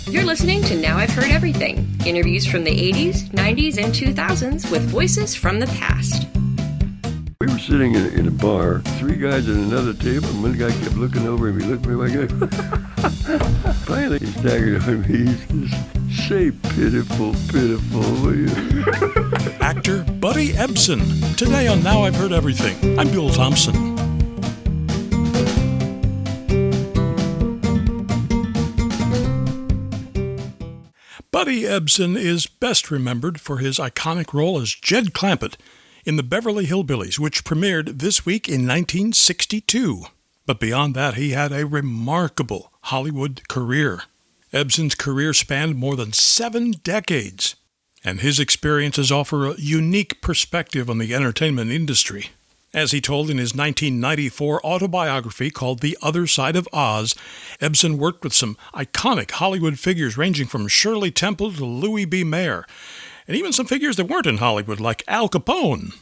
You're listening to Now I've Heard Everything. Interviews from the 80s, 90s, and 2000s with voices from the past. We were sitting in a bar, three guys at another table, and one guy kept looking over and he looked at me like that. Finally, he staggered on me. He says, "Say pitiful, pitiful, will you?" Actor Buddy Ebsen. Today on Now I've Heard Everything. I'm Bill Thompson. Buddy Ebsen is best remembered for his iconic role as Jed Clampett in the Beverly Hillbillies, which premiered this week in 1962. But beyond that, he had a remarkable Hollywood career. Ebsen's career spanned more than 7 decades, and his experiences offer a unique perspective on the entertainment industry. As he told in his 1994 autobiography called The Other Side of Oz, Ebsen worked with some iconic Hollywood figures ranging from Shirley Temple to Louis B. Mayer, and even some figures that weren't in Hollywood, like Al Capone.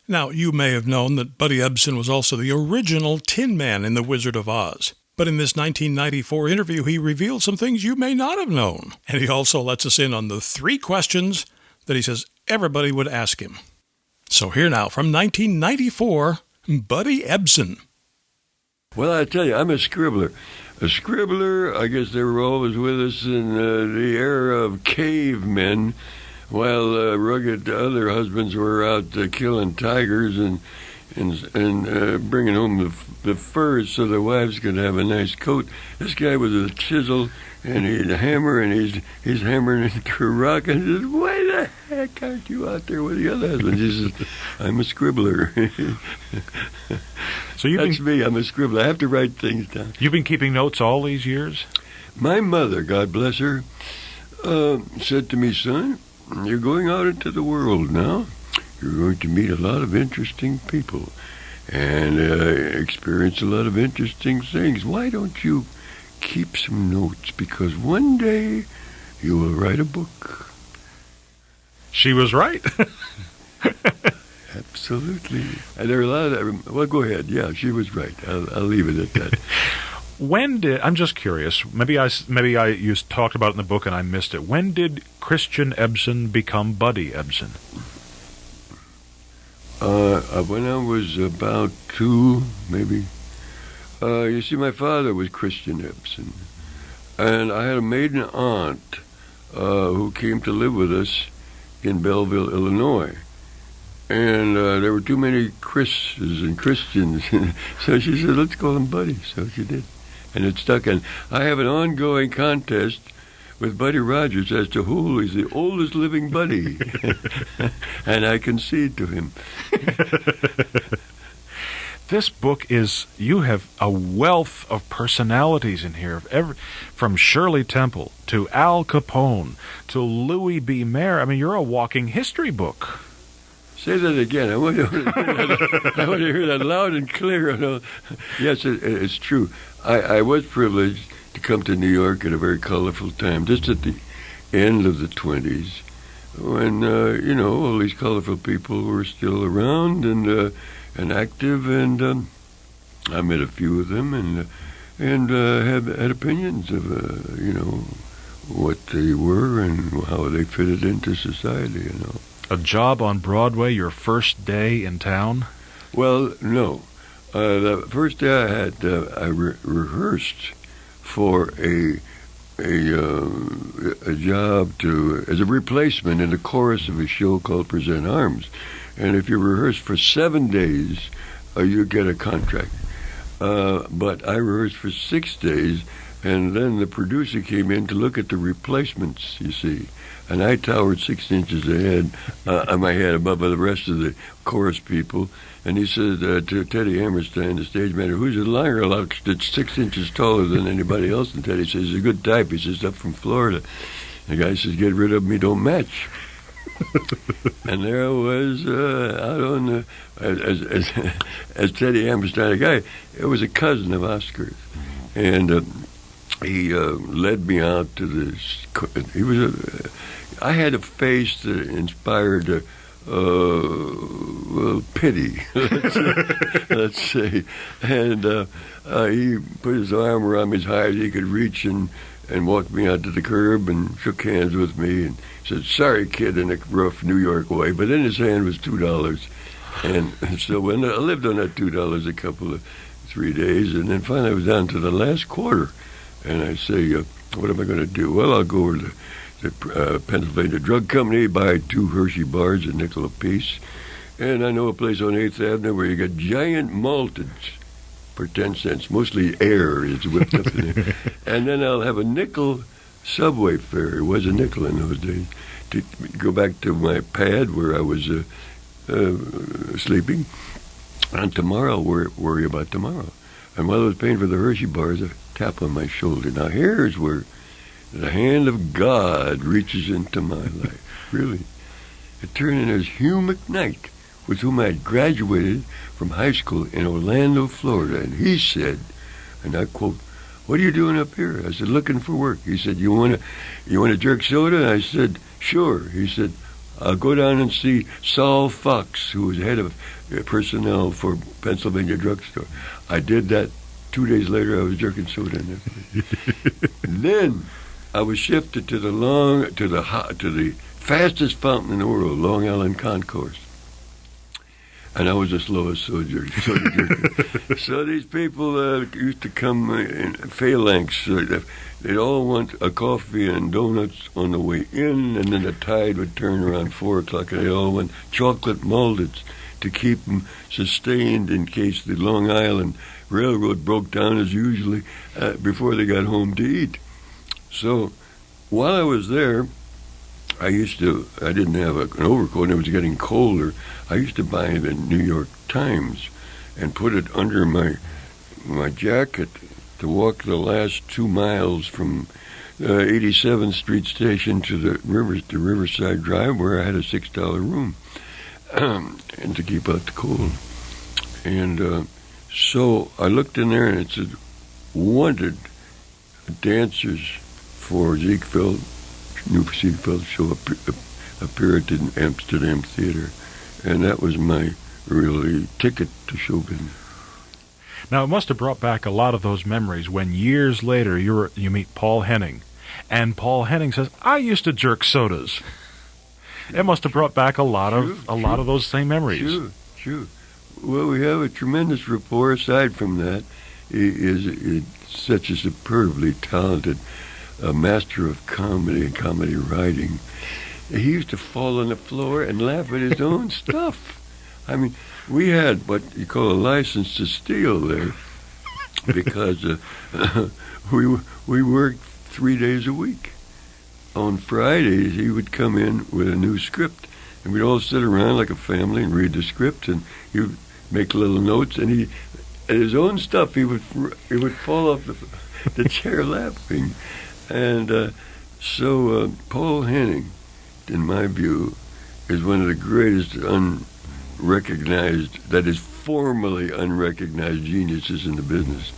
Now, you may have known that Buddy Ebsen was also the original Tin Man in The Wizard of Oz. But in this 1994 interview, he revealed some things you may not have known. And he also lets us in on the 3 questions that he says everybody would ask him. So here now, from 1994, Buddy Ebsen. Well, I tell you, I'm a scribbler. A scribbler, I guess they were always with us in the era of cavemen, while rugged other husbands were out killing tigers and bringing home the furs so the wives could have a nice coat. This guy was a chisel, and he'd hammer, and he's hammering into a rock, and he says, "Why the heck aren't you out there with the other husbands?" He says, "I'm a scribbler." So That's me, I'm a scribbler. I have to write things down. You've been keeping notes all these years? My mother, God bless her, said to me, "Son, you're going out into the world now. You're going to meet a lot of interesting people and experience a lot of interesting things. Why don't you keep some notes, because one day you will write a book." She was right. Absolutely. And there are a lot of... Well, go ahead. Yeah, she was right. I'll leave it at that. I'm just curious, maybe you talked about it in the book and I missed it. When did Christian Ebsen become Buddy Ebsen? When I was about 2, maybe. You see, my father was Christian Ebsen, and I had a maiden aunt who came to live with us in Belleville, Illinois. And there were too many Chris's and Christians, so she said, "Let's call him Buddy." So she did, and it stuck. And I have an ongoing contest with Buddy Rogers as to who is the oldest living Buddy, and I concede to him. This book you have a wealth of personalities in here, from Shirley Temple to Al Capone to Louis B. Mayer. I mean, you're a walking history book. Say that again. I want to hear that loud and clear. Yes, it's true. I was privileged to come to New York at a very colorful time, just at the end of the 20s, when, all these colorful people were still around and active, and I met a few of them and had opinions of, what they were and how they fitted into society, A job on Broadway your first day in town? Well, no. The first day I had, I rehearsed for a job as a replacement in the chorus of a show called Present Arms. And if you rehearse for 7 days, you get a contract. But I rehearsed for 6 days, and then the producer came in to look at the replacements, you see. And I towered 6 inches ahead on my head above the rest of the chorus people. And he said to Teddy Hammerstein, the stage manager, "Who's a liar that's 6 inches taller than anybody else?" And Teddy says, "He's a good type." He says, "Up from Florida." The guy says, "Get rid of him, he don't match." And there I was out on as Teddy Hammerstein, a guy. It was a cousin of Oscar's. And he led me out to this. I had a face that inspired pity, let's say. And he put his arm around me as high as he could reach and and walked me out to the curb and shook hands with me and said, "Sorry, kid," in a rough New York way. But in his hand was $2. And so when I lived on that $2 a couple of 3 days, and then finally I was down to the last quarter. And I say, what am I going to do? Well, I'll go over to the Pennsylvania Drug Company, buy 2 Hershey bars, a nickel apiece. And I know a place on 8th Avenue where you get giant malteds for 10 cents. Mostly air is whipped up in there. And then I'll have a nickel subway fare. It was a nickel in those days. To go back to my pad where I was sleeping. And tomorrow, worry about tomorrow. And while I was paying for the Hershey bars, a tap on my shoulder. Now here's where the hand of God reaches into my life. Really. It turned in as Hugh McKnight, with whom I had graduated from high school in Orlando, Florida. And he said, and I quote, "What are you doing up here?" I said, "Looking for work." He said, you want a jerk soda?" And I said, "Sure." He said, "I'll go down and see Saul Fox, who was head of personnel for Pennsylvania Drugstore." I did that. 2 days later, I was jerking soda in there. Then I was shifted to the fastest fountain in the world, Long Island Concourse. And I was the slowest soda jerker. So these people used to come in phalanx. They'd all want a coffee and donuts on the way in, and then the tide would turn around 4 o'clock, and they all want chocolate maldeds to keep them sustained in case the Long Island Railroad broke down, as usually, before they got home to eat. So while I was there, I didn't have an overcoat, and it was getting colder. I used to buy the New York Times and put it under my jacket to walk the last 2 miles from 87th Street Station to the Riverside Drive, where I had a $6 room, and to keep out the cold. And so I looked in there, and it said, "Wanted dancers for Ziegfeld, new Ziegfeld show appear at the Amsterdam Theater." And that was my really ticket to show business. Now, it must have brought back a lot of those memories when years later you meet Paul Henning, and Paul Henning says, "I used to jerk sodas." It must have brought back a lot of those same memories. Sure. Well, we have a tremendous rapport. Aside from that, he is such a superbly talented master of comedy and comedy writing. He used to fall on the floor and laugh at his own stuff. I mean, we had what you call a license to steal there, because we worked 3 days a week. On Fridays, he would come in with a new script, and we'd all sit around like a family and read the script, and he would make little notes, and at his own stuff, he would fall off the chair laughing. And so Paul Henning, in my view, is one of the greatest formally unrecognized geniuses in the business.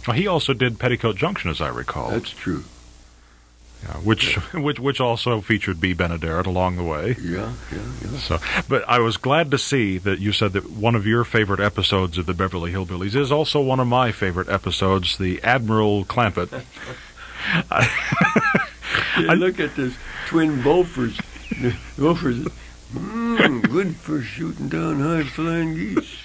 Well, he also did Petticoat Junction, as I recall. That's true. Yeah, which also featured B. Benaderet along the way. Yeah. So, but I was glad to see that you said that one of your favorite episodes of the Beverly Hillbillies is also one of my favorite episodes, the Admiral Clampett. I look at this twin Beauforts. Good for shooting down high-flying geese.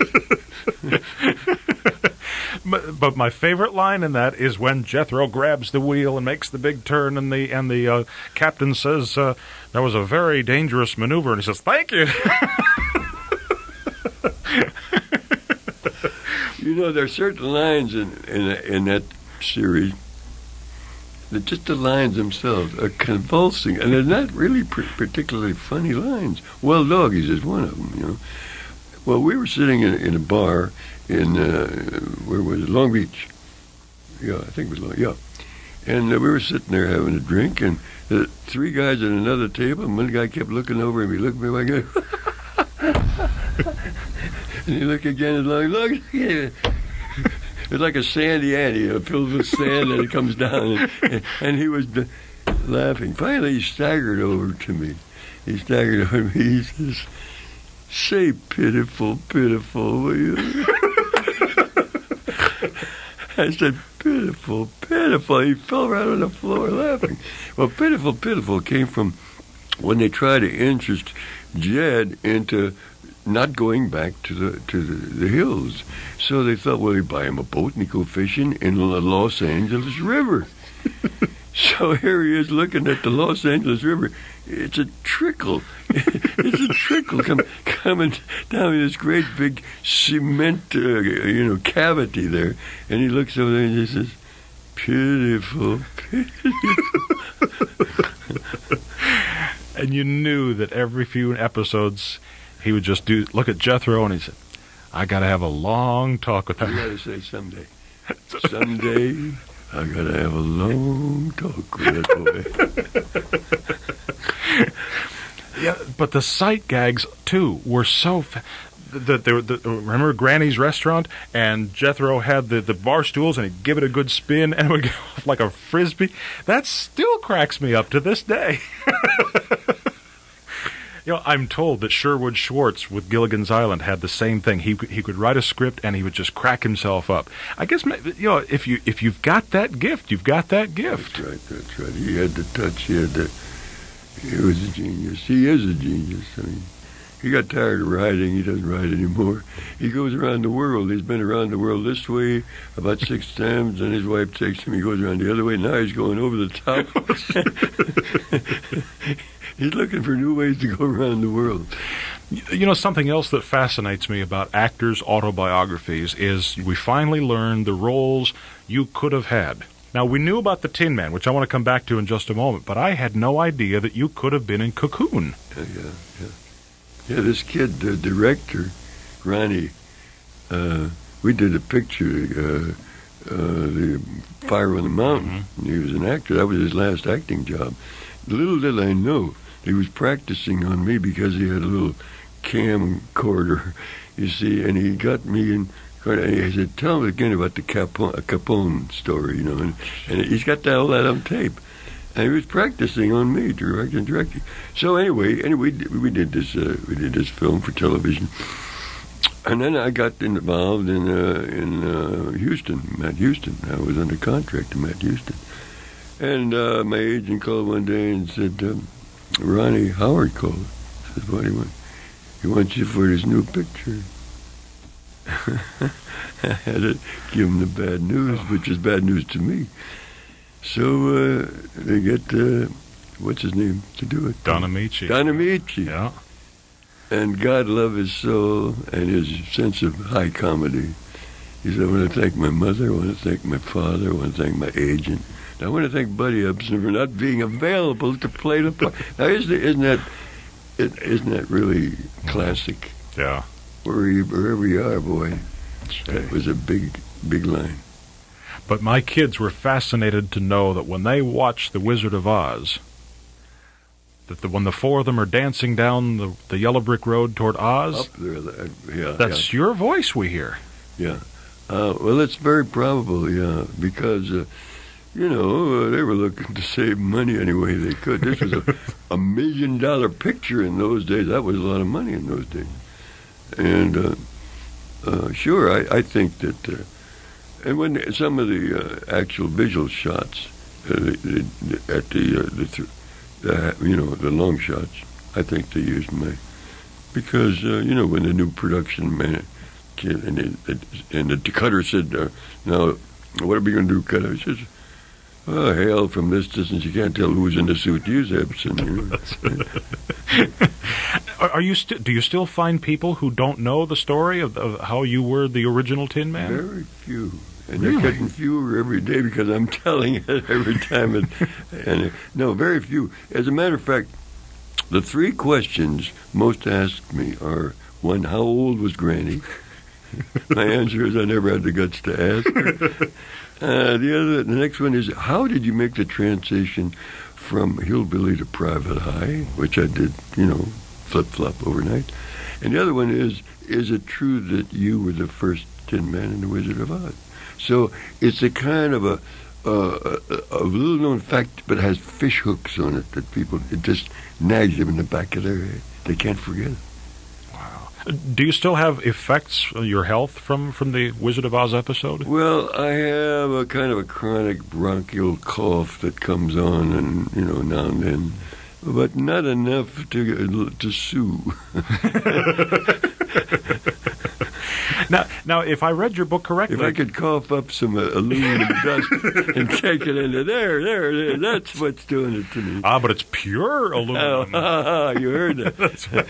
But my favorite line in that is when Jethro grabs the wheel and makes the big turn, and the captain says, "That was a very dangerous maneuver," and he says, "Thank you." You know, there are certain lines in that series that just the lines themselves are convulsing, and they're not really particularly funny lines. "Well, doggies" is one of them, you know. Well, we were sitting in a bar in, where was it? Long Beach. Yeah, I think it was Long, yeah. And we were sitting there having a drink, and 3 guys at another table, and one guy kept looking over at me, looked at me like that. And he looked again, and look. It's like a sandy Annie, filled with sand, and it comes down, and he was laughing. Finally, he staggered over to me. He says, "Say pitiful, pitiful, will you?" I said, pitiful, pitiful. He fell right on the floor laughing. Well, pitiful, pitiful came from when they tried to interest Jed into not going back to the hills. So they thought, well, he'd buy him a boat and he'd go fishing in the Los Angeles River. So here he is looking at the Los Angeles River. It's a trickle. It's a trickle coming down in this great big cement, cavity there. And he looks over there and he says, pitiful, pitiful. And you knew that every few episodes he would just look at Jethro and he said, I got to have a long talk with him. You got to say someday. Someday, I got to have a long talk with that boy. Yeah, but the sight gags, too, were so... remember Granny's restaurant? And Jethro had the bar stools, and he'd give it a good spin, and it would go off like a frisbee. That still cracks me up to this day. I'm told that Sherwood Schwartz with Gilligan's Island had the same thing. He could write a script, and he would just crack himself up. I guess, if you've got that gift, you've got that gift. That's right. He had the touch. He was a genius. He is a genius. I mean, he got tired of writing. He doesn't write anymore. He goes around the world. He's been around the world this way about 6 times, and his wife takes him. He goes around the other way. Now he's going over the top. He's looking for new ways to go around the world. Something else that fascinates me about actors' autobiographies is we finally learn the roles you could have had. Now, we knew about the Tin Man, which I want to come back to in just a moment, but I had no idea that you could have been in Cocoon. Yeah, this kid, the director, Ronnie, we did a picture, the Fire on the Mountain. Mm-hmm. He was an actor. That was his last acting job. Little did I know, he was practicing on me because he had a little camcorder, you see, and he got me in. He said, tell me again about the Capone story, and he's got all that on tape. And he was practicing on me, directing. So anyway, we did this film for television, and then I got involved in Houston, Matt Houston. I was under contract to Matt Houston, and my agent called one day and said, Ronnie Howard called. Said, what do you want? He wants you for his new picture. I had to give him the bad news, which is bad news to me. So they get, what's his name to do it? Don Amici. Yeah. And God love his soul and his sense of high comedy. He said, I want to thank my mother, I want to thank my father, I want to thank my agent. I want to thank Buddy Ebsen for not being available to play the part. Now, isn't that really classic? Yeah. Wherever you are, boy. That was a big, big line. But my kids were fascinated to know that when they watch The Wizard of Oz, when the four of them are dancing down the yellow brick road toward Oz, up there, that's your voice we hear. Yeah. Well, it's very probable, because, they were looking to save money any way they could. This was $1 million picture in those days. That was a lot of money in those days. And sure, I think that, and when some of the actual visual shots at the long shots, I think they used me because when the new production man and the cutter said, "Now, what are we going to do, cutter?" He says, "Oh, hell, from this distance, you can't tell who's in the suit. Use Ebsen." Do you still find people who don't know the story of how you were the original Tin Man? Very few. And they're getting fewer every day because I'm telling it every time. No, very few. As a matter of fact, the 3 questions most asked me are, 1, how old was Granny? My answer is I never had the guts to ask her. The next one is, how did you make the transition from hillbilly to private eye, which I did, flip-flop overnight. And the other one is it true that you were the first Tin Man in The Wizard of Oz? So it's a kind of a little-known fact, but has fish hooks on it that it just nags them in the back of their head. They can't forget it. Wow. Do you still have effects on your health from the Wizard of Oz episode? Well, I have a kind of a chronic bronchial cough that comes on, and now and then, but not enough to sue. Now, if I read your book correctly, if I could cough up some aluminum dust and take it into there, that's what's doing it to me. But it's pure aluminum. You heard that. That's right.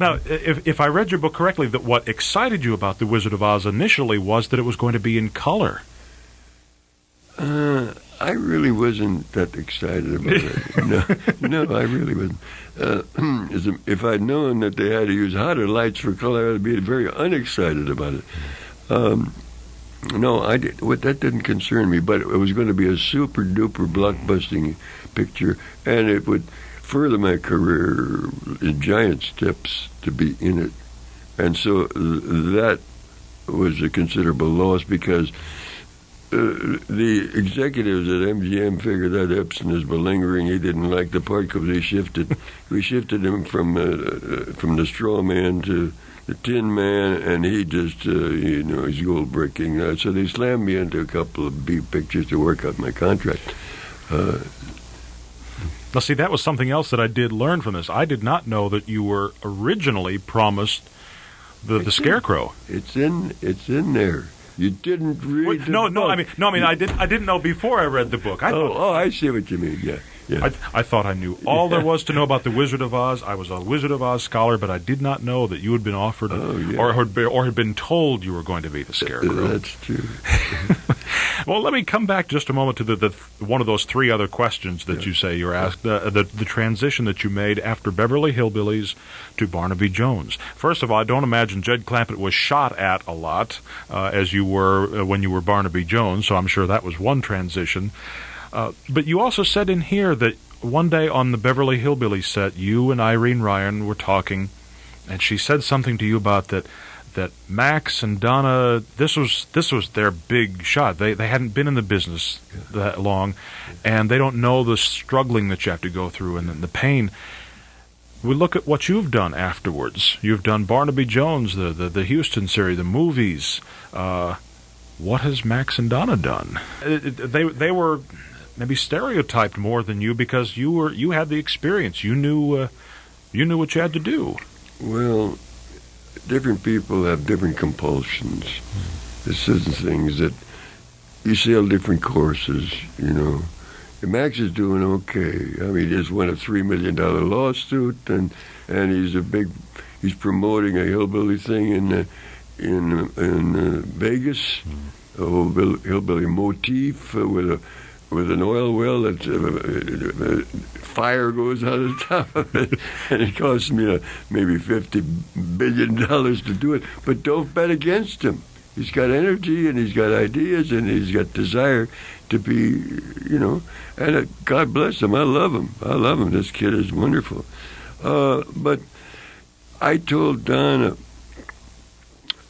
Now, if I read your book correctly, that what excited you about The Wizard of Oz initially was that it was going to be in color. I really wasn't that excited about it. No, I really wasn't. If I'd known that they had to use hotter lights for color, I'd be very unexcited about it. No, that didn't concern me, but it was going to be a super-duper blockbusting picture, and it would further my career in giant steps to be in it. And so that was a considerable loss, because the executives at MGM figured that Ebsen is malingering. He didn't like the part because we shifted him from the straw man to the Tin Man, and he just he's gold bricking. So they slammed me into a couple of B pictures to work out my contract. Now, see, that was something else that I did learn from this. I did not know that you were originally promised the Scarecrow. It's in there. You didn't read the book. I didn't know before I read the book. I see what you mean. Yeah. I thought I knew all there was to know about the Wizard of Oz. I was a Wizard of Oz scholar, but I did not know that you had been offered or had been told you were going to be the Scarecrow. That's true. Well, let me come back just a moment to the one of those three other questions that you say you're asked, the transition that you made after Beverly Hillbillies to Barnaby Jones. First of all, I don't imagine Jed Clampett was shot at a lot as you were when you were Barnaby Jones, so I'm sure that was one transition. But you also said in here that one day on the Beverly Hillbillies set, you and Irene Ryan were talking, and she said something to you about that Max and Donna, this was their big shot. They hadn't been in the business that long, and they don't know the struggling that you have to go through and the pain. We look at what you've done afterwards. You've done Barnaby Jones, the Houston series, the movies. What has Max and Donna done? They were maybe stereotyped more than you because you had the experience. You knew what you had to do. Well, different people have different compulsions. There's certain things that you sail different courses, And Max is doing okay. I mean, he just won a $3 million lawsuit, and he's promoting a hillbilly thing in Vegas, a whole hillbilly motif with an oil well that fire goes out of the top of it, and it costs me maybe $50 billion to do it. But don't bet against him. He's got energy, and he's got ideas, and he's got desire to be, and God bless him. I love him. This kid is wonderful. But I told Donna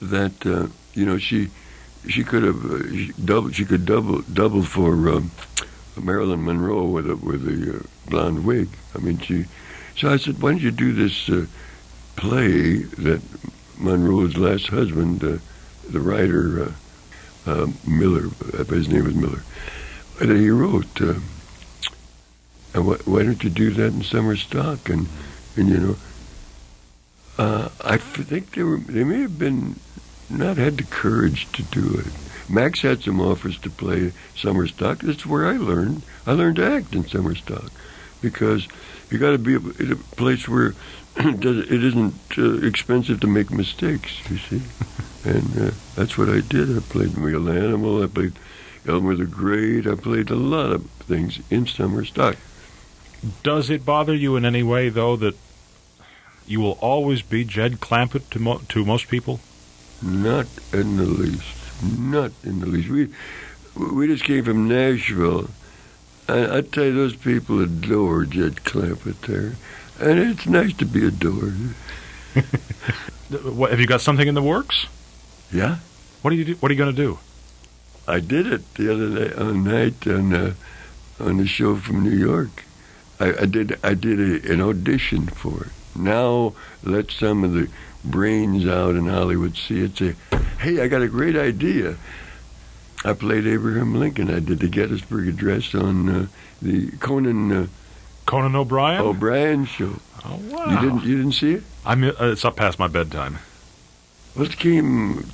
that she could have double for Marilyn Monroe with a blonde wig. I mean, so I said, why don't you do this play that Monroe's last husband, the writer Miller, his name was Miller, that he wrote. And why don't you do that in summer stock? And I think they may have been not had the courage to do it. Max had some offers to play summer stock. That's where I learned. I learned to act in summer stock, because you got to be in a place where it isn't expensive to make mistakes. You see, and that's what I did. I played Real Animal. I played Elmer the Great. I played a lot of things in summer stock. Does it bother you in any way, though, that you will always be Jed Clampett to most people? Not in the least. Not in the least. We just came from Nashville. I tell you, those people adore Jed Clampett there, and it's nice to be adored. What, have you got something in the works? Yeah. What do you do? What are you going to do? I did it the other night on the show from New York. I did an audition for it. Now let some of the brains out in Hollywood see it. Say, hey, I got a great idea. I played Abraham Lincoln. I did the Gettysburg Address on the Conan O'Brien show. Oh wow! You didn't see it? It's up past my bedtime. Well, it came,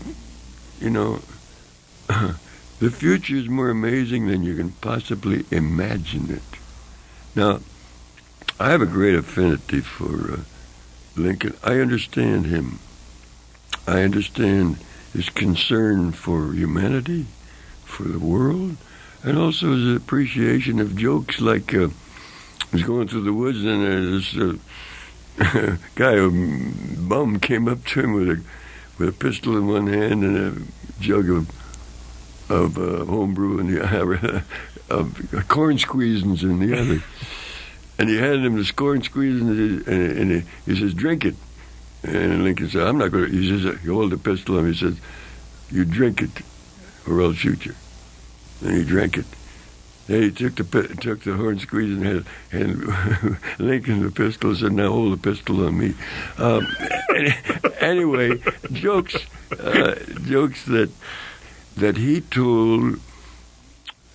the future is more amazing than you can possibly imagine it. Now, I have a great affinity for Lincoln. I understand him. I understand his concern for humanity, for the world, and also his appreciation of jokes like he was going through the woods and this guy, a bum, came up to him with a pistol in one hand and a jug of homebrew in the of corn squeezins in the other. And he handed him the corn squeezins and he says, drink it. And Lincoln said, I'm not going to. He says, you hold the pistol on him. He says, you drink it or I'll shoot you. And he drank it. Then he took the horn squeeze and Lincoln the pistol and said, now hold the pistol on me. Anyway, jokes that he told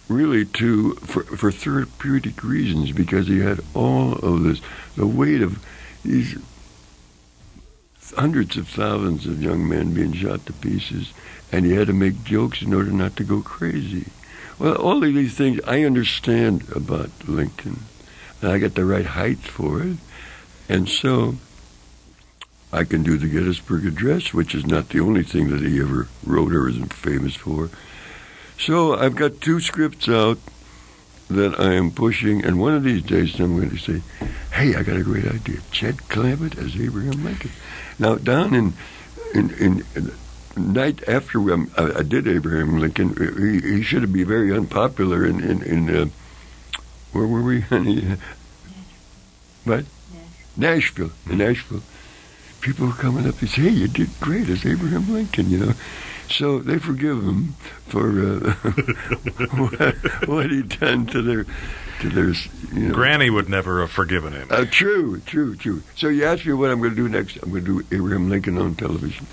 really for therapeutic reasons, because he had all of this, the weight of these hundreds of thousands of young men being shot to pieces, and he had to make jokes in order not to go crazy. Well, all of these things I understand about Lincoln, and I got the right height for it, and so I can do the Gettysburg Address, which is not the only thing that he ever wrote or is famous for. So I've got 2 scripts out that I am pushing, and one of these days I'm going to say, hey, I got a great idea. Jed Clampett as Abraham Lincoln. Now, down in night after I did Abraham Lincoln, he should be very unpopular in where were we? What? Nashville. In Nashville. People were coming up and say, hey, you did great as Abraham Lincoln, So they forgive him for what he'd done to their Granny would never have forgiven him. True. So you asked me what I'm going to do next. I'm going to do Abraham Lincoln on television.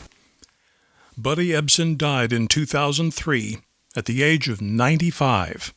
Buddy Ebsen died in 2003 at the age of 95.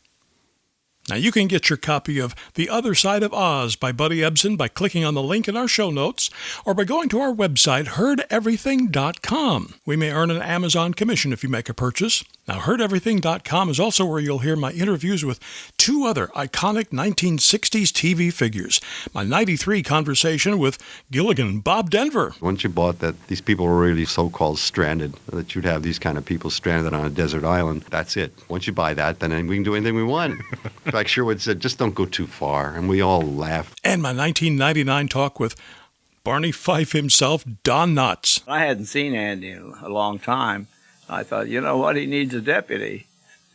Now, you can get your copy of The Other Side of Oz by Buddy Ebsen by clicking on the link in our show notes or by going to our website, heardeverything.com. We may earn an Amazon commission if you make a purchase. Now, heardeverything.com is also where you'll hear my interviews with 2 other iconic 1960s TV figures. My 93 conversation with Gilligan Bob Denver. Once you bought that these people were really so-called stranded, that you'd have these kind of people stranded on a desert island, that's it. Once you buy that, then we can do anything we want. In fact, Sherwood said, just don't go too far. And we all laughed. And my 1999 talk with Barney Fife himself, Don Knotts. I hadn't seen Andy in a long time. I thought, you know what, he needs a deputy.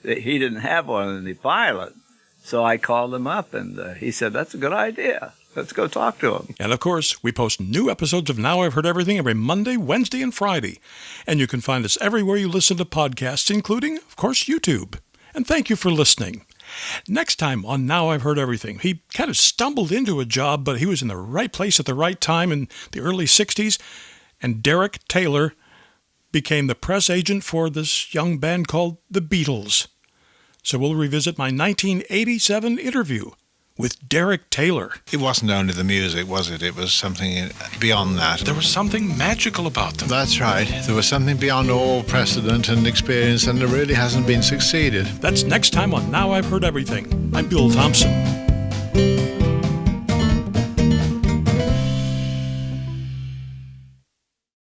He didn't have one in the pilot. So I called him up, and he said, that's a good idea. Let's go talk to him. And, of course, we post new episodes of Now I've Heard Everything every Monday, Wednesday, and Friday. And you can find us everywhere you listen to podcasts, including, of course, YouTube. And thank you for listening. Next time on Now I've Heard Everything, he kind of stumbled into a job, but he was in the right place at the right time in the early 60s, and Derek Taylor became the press agent for this young band called the Beatles. So we'll revisit my 1987 interview with Derek Taylor. It wasn't only the music, was it? It was something beyond that. There was something magical about them. That's right. There was something beyond all precedent and experience, and there really hasn't been succeeded. That's next time on Now I've Heard Everything. I'm Bill Thompson.